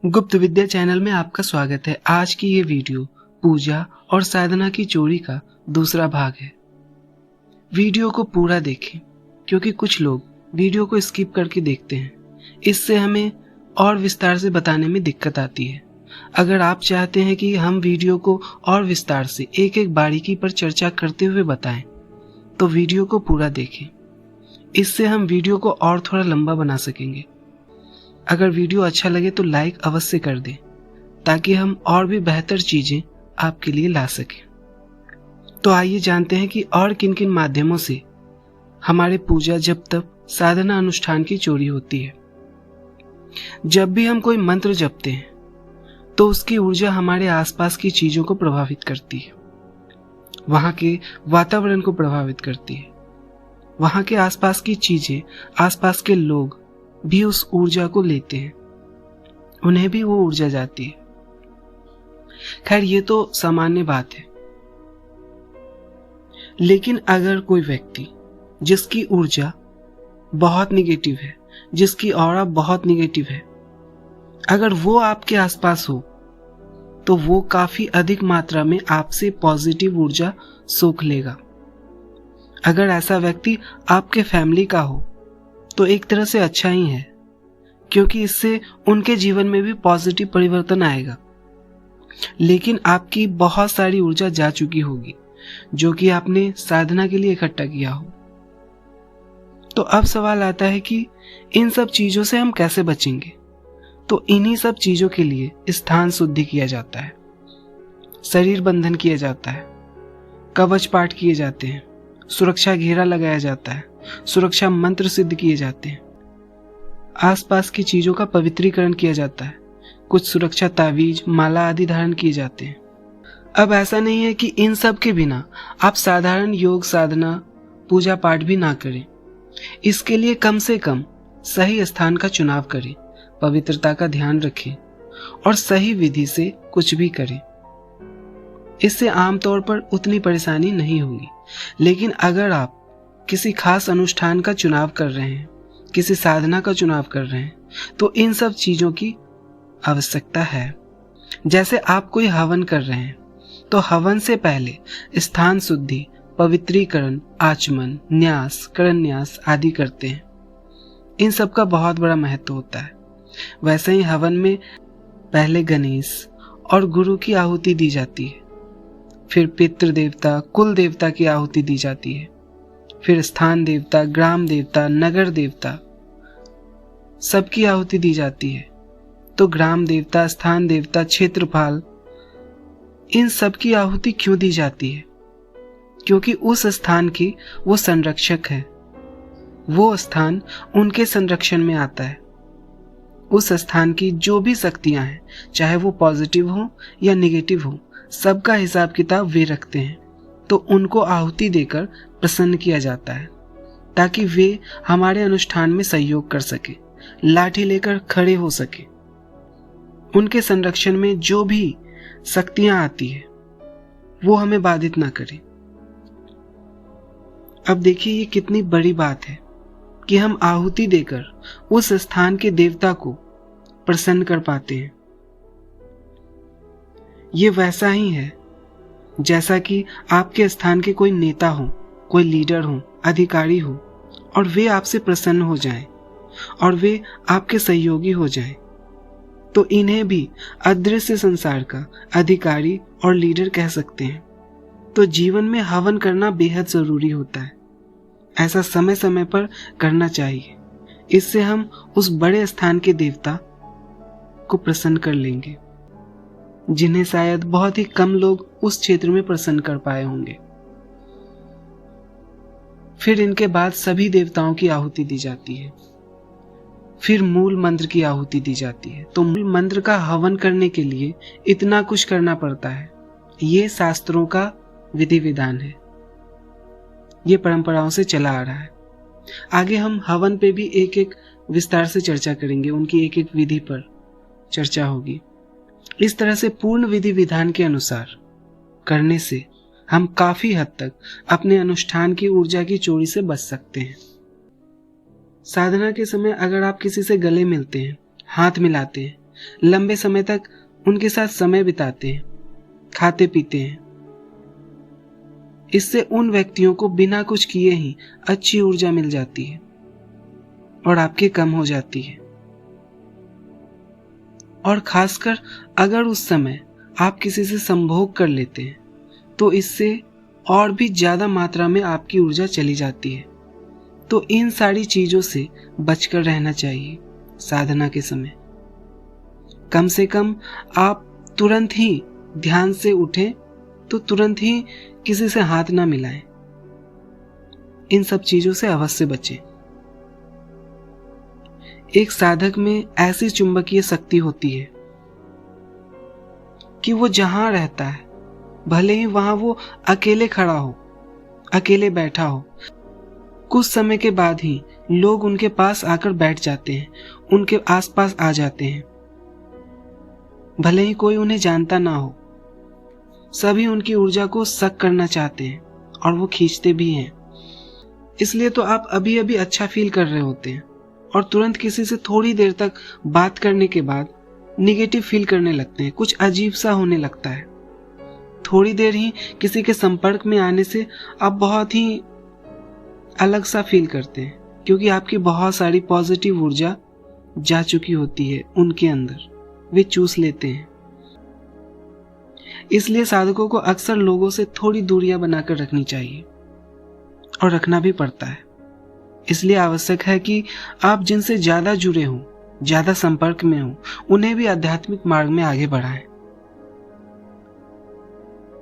गुप्त विद्या चैनल में आपका स्वागत है। आज की ये वीडियो पूजा और साधना की चोरी का दूसरा भाग है। वीडियो को पूरा देखें क्योंकि कुछ लोग वीडियो को स्किप करके देखते हैं। इससे हमें और विस्तार से बताने में दिक्कत आती है। अगर आप चाहते हैं कि हम वीडियो को और विस्तार से एक एक बारीकी पर चर्चा करते हुए बताएं, तो वीडियो को पूरा देखें। इससे हम वीडियो को और थोड़ा लंबा बना सकेंगे। अगर वीडियो अच्छा लगे तो लाइक अवश्य कर दें ताकि हम और भी बेहतर चीजें आपके लिए ला सकें। तो आइए जानते हैं कि और किन किन माध्यमों से हमारे पूजा जप तप साधना अनुष्ठान की चोरी होती है। जब भी हम कोई मंत्र जपते हैं तो उसकी ऊर्जा हमारे आसपास की चीजों को प्रभावित करती है, वहां के वातावरण को प्रभावित करती है। वहां के आसपास की चीजें, आसपास के लोग भी उस ऊर्जा को लेते हैं, उन्हें भी वो ऊर्जा जाती है। खैर, ये तो सामान्य बात है। लेकिन अगर कोई व्यक्ति जिसकी ऊर्जा बहुत निगेटिव है, जिसकी ऑरा बहुत निगेटिव है, अगर वो आपके आसपास हो तो वो काफी अधिक मात्रा में आपसे पॉजिटिव ऊर्जा सोख लेगा। अगर ऐसा व्यक्ति आपके फैमिली का हो तो एक तरह से अच्छा ही है, क्योंकि इससे उनके जीवन में भी पॉजिटिव परिवर्तन आएगा। लेकिन आपकी बहुत सारी ऊर्जा जा चुकी होगी जो कि आपने साधना के लिए इकट्ठा किया हो। तो अब सवाल आता है कि इन सब चीजों से हम कैसे बचेंगे। तो इन्हीं सब चीजों के लिए स्थान शुद्धि किया जाता है, शरीर बंधन किया जाता है, कवच पाठ किए जाते हैं, सुरक्षा घेरा लगाया जाता है, सुरक्षा मंत्र सिद्ध किए जाते हैं, आसपास की चीजों का पवित्रीकरण किया जाता है, कुछ सुरक्षा तावीज, माला आदि धारण किए जाते हैं। अब ऐसा नहीं है कि इन सब के बिना आप साधारण योग साधना पूजा पाठ भी ना करें। इसके लिए कम से कम सही स्थान का चुनाव करें, पवित्रता का ध्यान रखें और सही विधि से कुछ भी करें। इससे आमतौर पर उतनी परेशानी नहीं होगी। लेकिन अगर आप किसी खास अनुष्ठान का चुनाव कर रहे हैं, किसी साधना का चुनाव कर रहे हैं, तो इन सब चीजों की आवश्यकता है। जैसे आप कोई हवन कर रहे हैं तो हवन से पहले स्थान शुद्धि, पवित्रीकरण, आचमन, न्यास, करन्यास आदि करते हैं। इन सब का बहुत बड़ा महत्व होता है। वैसे ही हवन में पहले गणेश और गुरु की आहुति दी जाती है, फिर पितृ देवता, कुल देवता की आहुति दी जाती है, फिर स्थान देवता, ग्राम देवता, नगर देवता सबकी आहुति दी जाती है। तो ग्राम देवता, स्थान देवता, क्षेत्रपाल, इन सब की आहुति क्यों दी जाती है? क्योंकि उस स्थान की वो संरक्षक है, वो स्थान उनके संरक्षण में आता है। उस स्थान की जो भी शक्तियां हैं, चाहे वो पॉजिटिव हो या निगेटिव हो, सबका हिसाब किताब वे रखते हैं। तो उनको आहुति देकर प्रसन्न किया जाता है ताकि वे हमारे अनुष्ठान में सहयोग कर सके, लाठी लेकर खड़े हो सके। उनके संरक्षण में जो भी शक्तियां आती है वो हमें बाधित ना करें। अब देखिए, ये कितनी बड़ी बात है कि हम आहुति देकर उस स्थान के देवता को प्रसन्न कर पाते हैं। ये वैसा ही है जैसा कि आपके स्थान के कोई नेता हो, कोई लीडर हो, अधिकारी हो और वे आपसे प्रसन्न हो जाएं और वे आपके सहयोगी हो जाएं, तो इन्हें भी अदृश्य संसार का अधिकारी और लीडर कह सकते हैं। तो जीवन में हवन करना बेहद जरूरी होता है। ऐसा समय समय पर करना चाहिए। इससे हम उस बड़े स्थान के देवता को प्रसन्न कर लेंगे, जिन्हें शायद बहुत ही कम लोग उस क्षेत्र में प्रसन्न कर पाए होंगे। फिर इनके बाद सभी देवताओं की आहुति दी जाती है, फिर मूल मंत्र की आहुति दी जाती है। तो मूल मंत्र का हवन करने के लिए इतना कुछ करना पड़ता है। ये शास्त्रों का विधि विधान है, ये परंपराओं से चला आ रहा है। आगे हम हवन पे भी एक एक विस्तार से चर्चा करेंगे, उनकी एक एक विधि पर चर्चा होगी। इस तरह से पूर्ण विधि विधान के अनुसार करने से हम काफी हद तक अपने अनुष्ठान की ऊर्जा की चोरी से बच सकते हैं। साधना के समय अगर आप किसी से गले मिलते हैं, हाथ मिलाते हैं, लंबे समय तक उनके साथ समय बिताते हैं, खाते पीते हैं। इससे उन व्यक्तियों को बिना कुछ किए ही अच्छी ऊर्जा मिल जाती है और आपकी कम हो जाती है। और खासकर अगर उस समय आप किसी से संभोग कर लेते हैं तो इससे और भी ज्यादा मात्रा में आपकी ऊर्जा चली जाती है। तो इन सारी चीजों से बचकर रहना चाहिए साधना के समय। कम से कम आप तुरंत ही ध्यान से उठें तो तुरंत ही किसी से हाथ ना मिलाएं। इन सब चीजों से अवश्य बचें। एक साधक में ऐसी चुंबकीय शक्ति होती है कि वो जहां रहता है, भले ही वहां वो अकेले खड़ा हो, अकेले बैठा हो, कुछ समय के बाद ही लोग उनके पास आकर बैठ जाते हैं, उनके आसपास आ जाते हैं। भले ही कोई उन्हें जानता ना हो, सभी उनकी ऊर्जा को सक करना चाहते हैं और वो खींचते भी हैं। इसलिए तो आप अभी अभी अच्छा फील कर रहे होते हैं और तुरंत किसी से थोड़ी देर तक बात करने के बाद निगेटिव फील करने लगते हैं, कुछ अजीब सा होने लगता है। थोड़ी देर ही किसी के संपर्क में आने से आप बहुत ही अलग सा फील करते हैं, क्योंकि आपकी बहुत सारी पॉजिटिव ऊर्जा जा चुकी होती है उनके अंदर, वे चूस लेते हैं। इसलिए साधकों को अक्सर लोगों से थोड़ी दूरियां बनाकर रखनी चाहिए और रखना भी पड़ता है। इसलिए आवश्यक है कि आप जिनसे ज्यादा जुड़े हों, ज्यादा संपर्क में हों, उन्हें भी आध्यात्मिक मार्ग में आगे बढ़ाएं,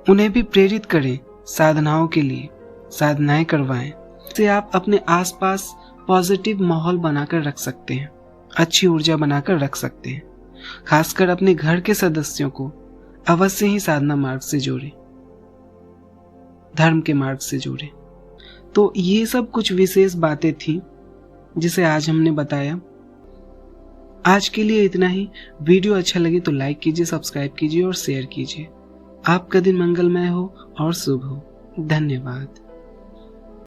उन्हें भी प्रेरित करें साधनाओं के लिए, साधनाएं करवाएं। इससे आप अपने आसपास पॉजिटिव माहौल बनाकर रख सकते हैं, अच्छी ऊर्जा बनाकर रख सकते हैं। खासकर अपने घर के सदस्यों को अवश्य ही साधना मार्ग से जोड़ें, धर्म के मार्ग से जोड़ें। तो ये सब कुछ विशेष बातें थी जिसे आज हमने बताया। आज के लिए इतना ही। वीडियो अच्छा लगे तो लाइक कीजिए, सब्सक्राइब कीजिए और शेयर कीजिए। आपका दिन मंगलमय हो और शुभ हो। धन्यवाद।